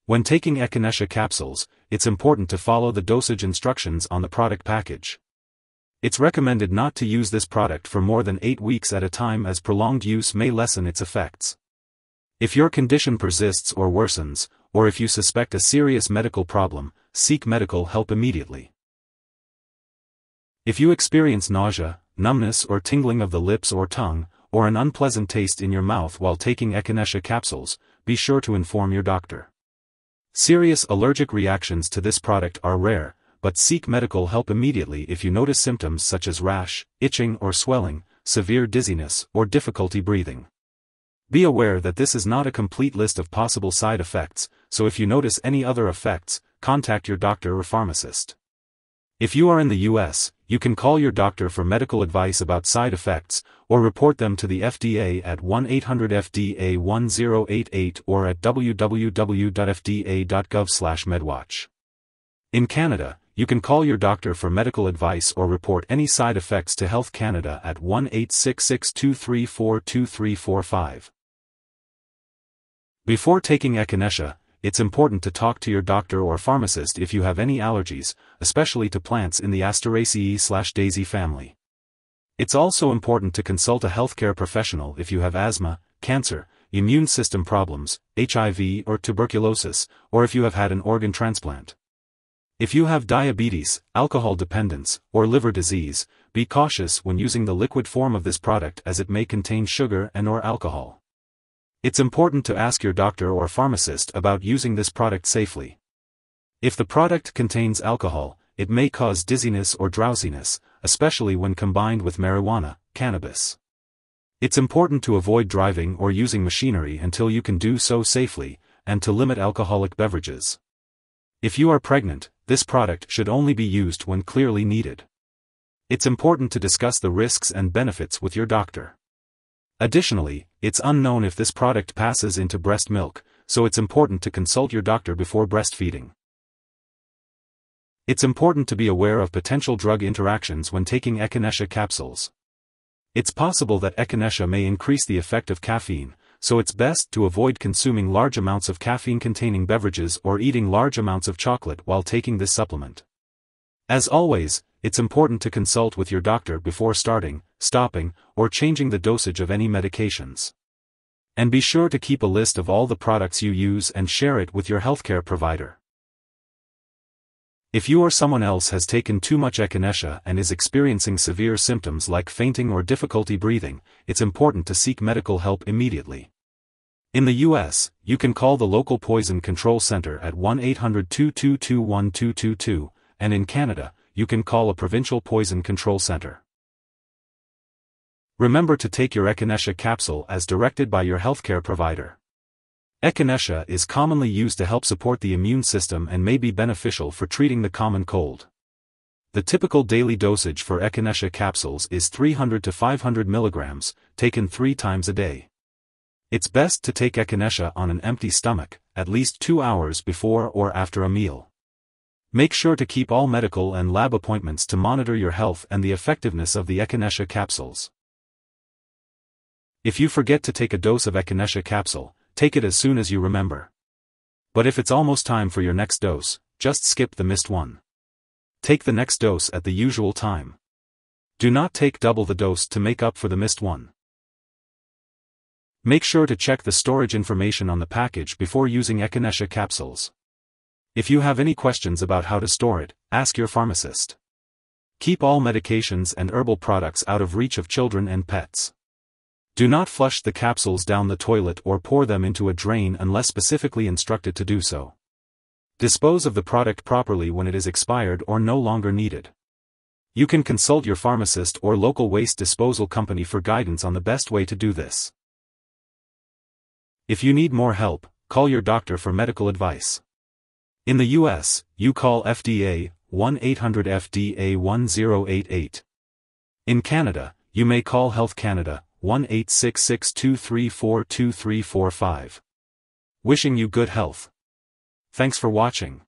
When taking Echinacea capsules, it's important to follow the dosage instructions on the product package. It's recommended not to use this product for more than 8 weeks at a time, as prolonged use may lessen its effects. If your condition persists or worsens, or if you suspect a serious medical problem, seek medical help immediately. If you experience nausea, numbness or tingling of the lips or tongue, or an unpleasant taste in your mouth while taking Echinacea capsules, be sure to inform your doctor. Serious allergic reactions to this product are rare, but seek medical help immediately if you notice symptoms such as rash, itching or swelling, severe dizziness, or difficulty breathing. Be aware that this is not a complete list of possible side effects, so if you notice any other effects, contact your doctor or pharmacist. If you are in the US, you can call your doctor for medical advice about side effects, or report them to the FDA at 1-800-FDA-1088 or at www.fda.gov/medwatch. In Canada, you can call your doctor for medical advice or report any side effects to Health Canada at 1-866-234-2345. Before taking Echinacea, it's important to talk to your doctor or pharmacist if you have any allergies, especially to plants in the Asteraceae/Daisy family. It's also important to consult a healthcare professional if you have asthma, cancer, immune system problems, HIV or tuberculosis, or if you have had an organ transplant. If you have diabetes, alcohol dependence, or liver disease, be cautious when using the liquid form of this product, as it may contain sugar and/or alcohol. It's important to ask your doctor or pharmacist about using this product safely. If the product contains alcohol, it may cause dizziness or drowsiness, especially when combined with marijuana, cannabis. It's important to avoid driving or using machinery until you can do so safely, and to limit alcoholic beverages. If you are pregnant, this product should only be used when clearly needed. It's important to discuss the risks and benefits with your doctor. Additionally, it's unknown if this product passes into breast milk, so it's important to consult your doctor before breastfeeding. It's important to be aware of potential drug interactions when taking Echinacea capsules. It's possible that Echinacea may increase the effect of caffeine, so it's best to avoid consuming large amounts of caffeine-containing beverages or eating large amounts of chocolate while taking this supplement. As always, it's important to consult with your doctor before starting, stopping, or changing the dosage of any medications. And be sure to keep a list of all the products you use and share it with your healthcare provider. If you or someone else has taken too much Echinacea and is experiencing severe symptoms like fainting or difficulty breathing, it's important to seek medical help immediately. In the US, you can call the local poison control center at 1-800-222-1222, and in Canada, you can call a provincial poison control center. Remember to take your Echinacea capsule as directed by your healthcare provider. Echinacea is commonly used to help support the immune system and may be beneficial for treating the common cold. The typical daily dosage for Echinacea capsules is 300 to 500 milligrams, taken 3 times a day. It's best to take Echinacea on an empty stomach, at least 2 hours before or after a meal. Make sure to keep all medical and lab appointments to monitor your health and the effectiveness of the Echinacea capsules. If you forget to take a dose of Echinacea capsule, take it as soon as you remember. But if it's almost time for your next dose, just skip the missed one. Take the next dose at the usual time. Do not take double the dose to make up for the missed one. Make sure to check the storage information on the package before using Echinacea capsules. If you have any questions about how to store it, ask your pharmacist. Keep all medications and herbal products out of reach of children and pets. Do not flush the capsules down the toilet or pour them into a drain unless specifically instructed to do so. Dispose of the product properly when it is expired or no longer needed. You can consult your pharmacist or local waste disposal company for guidance on the best way to do this. If you need more help, call your doctor for medical advice. In the US, you call FDA, 1-800-FDA-1088. In Canada, you may call Health Canada, 1-866-234-2345. Wishing you good health. Thanks for watching.